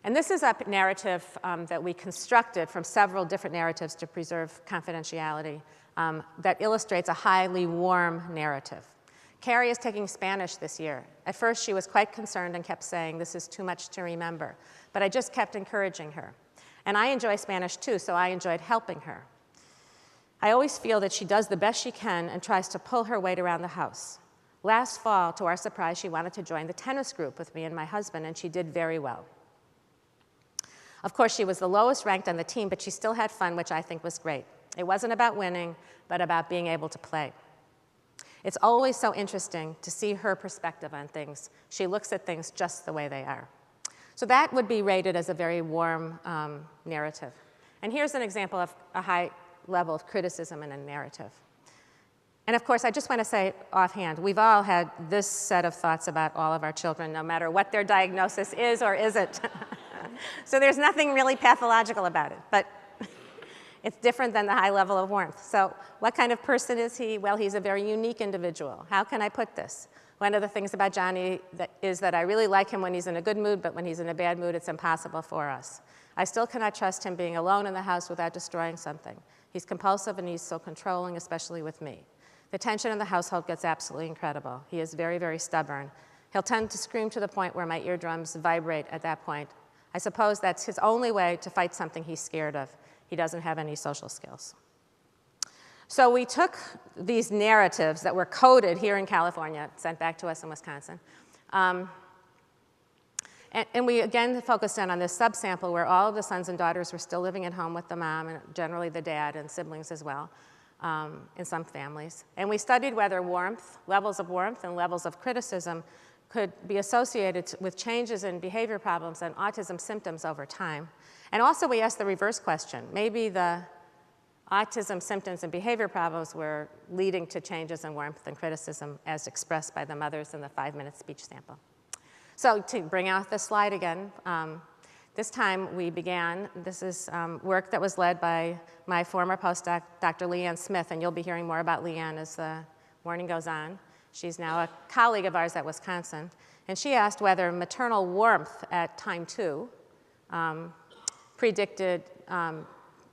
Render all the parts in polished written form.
And this is a narrative that we constructed from several different narratives to preserve confidentiality that illustrates a highly warm narrative. Carrie is taking Spanish this year. At first, she was quite concerned and kept saying, this is too much to remember. But I just kept encouraging her. And I enjoy Spanish too, so I enjoyed helping her. I always feel that she does the best she can and tries to pull her weight around the house. Last fall, to our surprise, she wanted to join the tennis group with me and my husband, and she did very well. Of course, she was the lowest ranked on the team, but she still had fun, which I think was great. It wasn't about winning, but about being able to play. It's always so interesting to see her perspective on things. She looks at things just the way they are. So that would be rated as a very warm narrative. And here's an example of a high level of criticism in a narrative. And of course, I just want to say offhand, we've all had this set of thoughts about all of our children, no matter what their diagnosis is or isn't. So there's nothing really pathological about it, but it's different than the high level of warmth. So what kind of person is he? Well, he's a very unique individual. How can I put this? One of the things about Johnny is that I really like him when he's in a good mood, but when he's in a bad mood, it's impossible for us. I still cannot trust him being alone in the house without destroying something. He's compulsive and he's so controlling, especially with me. The tension in the household gets absolutely incredible. He is very, very stubborn. He'll tend to scream to the point where my eardrums vibrate at that point. I suppose that's his only way to fight something he's scared of. He doesn't have any social skills. So we took these narratives that were coded here in California, sent back to us in Wisconsin, and we again focused in on this subsample where all of the sons and daughters were still living at home with the mom and generally the dad and siblings as well in some families. And we studied whether levels of warmth and levels of criticism could be associated with changes in behavior problems and autism symptoms over time. And also we asked the reverse question. Maybe the autism symptoms and behavior problems were leading to changes in warmth and criticism as expressed by the mothers in the 5-minute speech sample. So to bring out the slide again, this time we began, this is work that was led by my former postdoc, Dr. Leanne Smith, and you'll be hearing more about Leanne as the morning goes on. She's now a colleague of ours at Wisconsin. And she asked whether maternal warmth at time 2 predicted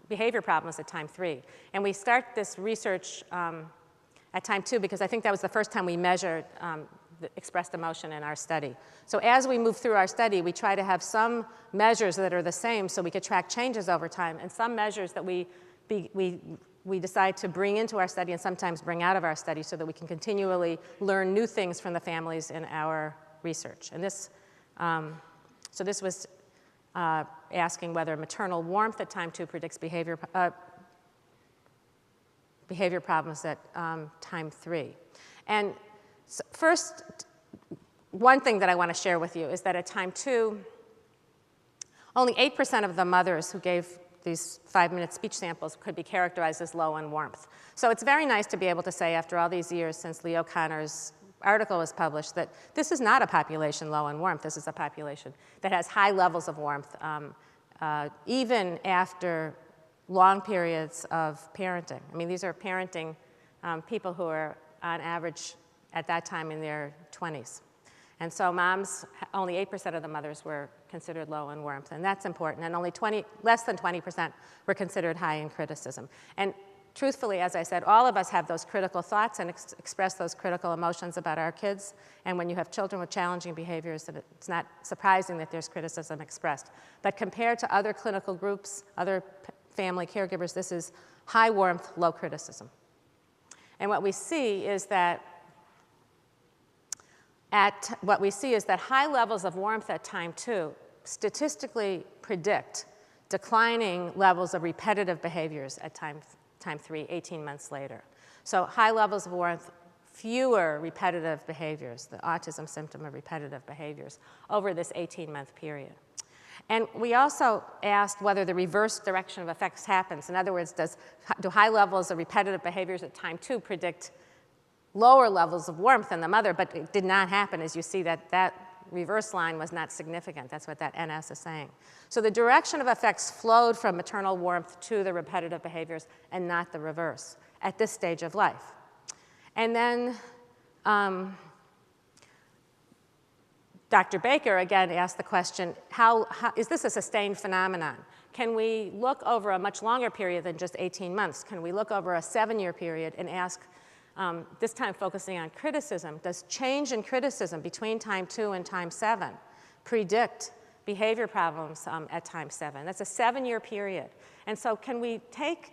behavior problems at time 3. And we start this research at time 2 because I think that was the first time we measured the expressed emotion in our study. So as we move through our study, we try to have some measures that are the same so we could track changes over time, and some measures that we decide to bring into our study and sometimes bring out of our study so that we can continually learn new things from the families in our research. And this, so this was asking whether maternal warmth at time 2 predicts behavior problems at time 3. And so first, one thing that I want to share with you is that at time 2, only 8% of the mothers who gave these 5-minute speech samples could be characterized as low in warmth. So it's very nice to be able to say, after all these years since Lee O'Connor's article was published, that this is not a population low in warmth. This is a population that has high levels of warmth, even after long periods of parenting. I mean, these are parenting people who are, on average, at that time in their 20s. And so moms, only 8% of the mothers were considered low in warmth, and that's important. And only less than 20% were considered high in criticism. And truthfully, as I said, all of us have those critical thoughts and express those critical emotions about our kids. And when you have children with challenging behaviors, it's not surprising that there's criticism expressed. But compared to other clinical groups, other family caregivers, this is high warmth, low criticism. And what we see is that high levels of warmth at time 2 statistically predict declining levels of repetitive behaviors at time 3, 18 months later. So high levels of warmth, fewer repetitive behaviors, the autism symptom of repetitive behaviors over this 18-month period. And we also asked whether the reverse direction of effects happens. In other words, do high levels of repetitive behaviors at time 2 predict lower levels of warmth in the mother? But it did not happen. As you see, that reverse line was not significant. That's what that NS is saying. So the direction of effects flowed from maternal warmth to the repetitive behaviors and not the reverse at this stage of life. And then Dr. Baker again asked the question, is this a sustained phenomenon? Can we look over a much longer period than just 18 months? Can we look over a 7-year period and ask, this time focusing on criticism, does change in criticism between time 2 and time 7 predict behavior problems at time 7? That's a 7-year period. And so can we take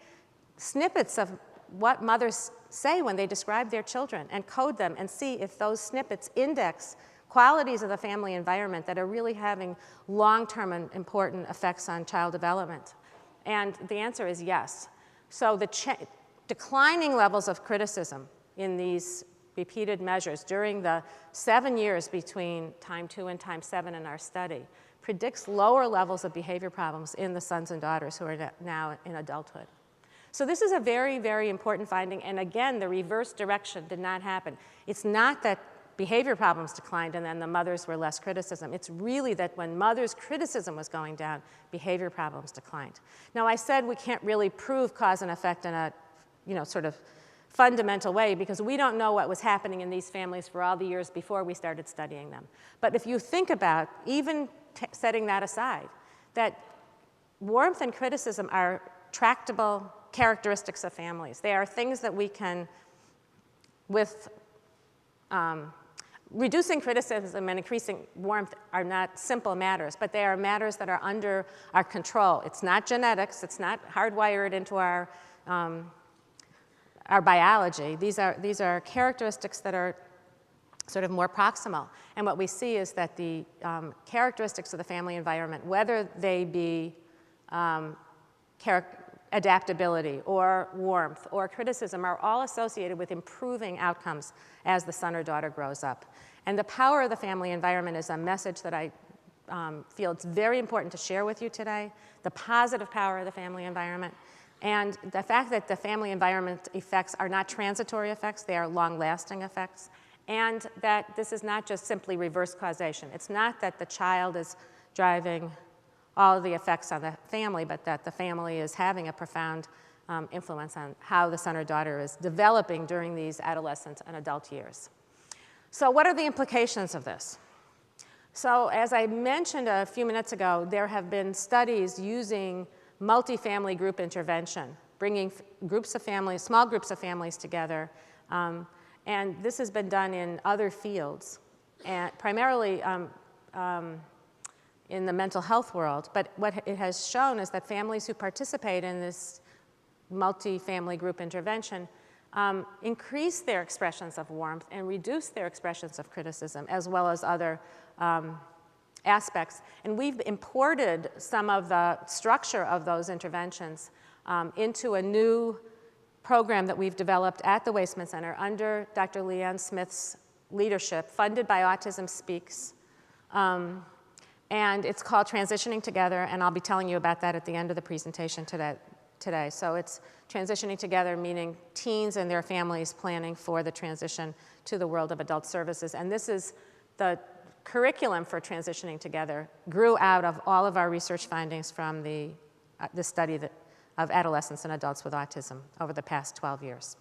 snippets of what mothers say when they describe their children and code them and see if those snippets index qualities of the family environment that are really having long-term and important effects on child development? And the answer is yes. So the declining levels of criticism in these repeated measures during the 7 years between time 2 and time 7 in our study predicts lower levels of behavior problems in the sons and daughters who are now in adulthood. So this is a very, very important finding, and again, the reverse direction did not happen. It's not that behavior problems declined and then the mothers were less criticism. It's really that when mothers' criticism was going down, behavior problems declined. Now, I said we can't really prove cause and effect in a sort of fundamental way because we don't know what was happening in these families for all the years before we started studying them. But if you think about, even setting that aside, that warmth and criticism are tractable characteristics of families. They are things that we can, with reducing criticism and increasing warmth are not simple matters, but they are matters that are under our control. It's not genetics. It's not hardwired into our biology. These are characteristics that are sort of more proximal. And what we see is that the characteristics of the family environment, whether they be adaptability or warmth or criticism, are all associated with improving outcomes as the son or daughter grows up. And the power of the family environment is a message that I feel it's very important to share with you today, the positive power of the family environment. And the fact that the family environment effects are not transitory effects, they are long-lasting effects, and that this is not just simply reverse causation. It's not that the child is driving all of the effects on the family, but that the family is having a profound influence on how the son or daughter is developing during these adolescent and adult years. So what are the implications of this? So as I mentioned a few minutes ago, there have been studies using multifamily group intervention, bringing groups of families, small groups of families together. And this has been done in other fields, and primarily in the mental health world. But what it has shown is that families who participate in this multifamily group intervention increase their expressions of warmth and reduce their expressions of criticism, as well as other aspects. And we've imported some of the structure of those interventions into a new program that we've developed at the Waisman Center under Dr. Leanne Smith's leadership, funded by Autism Speaks. And it's called Transitioning Together, and I'll be telling you about that at the end of the presentation today. So it's Transitioning Together, meaning teens and their families planning for the transition to the world of adult services. And this is the curriculum for Transitioning Together, grew out of all of our research findings from the study of adolescents and adults with autism over the past 12 years.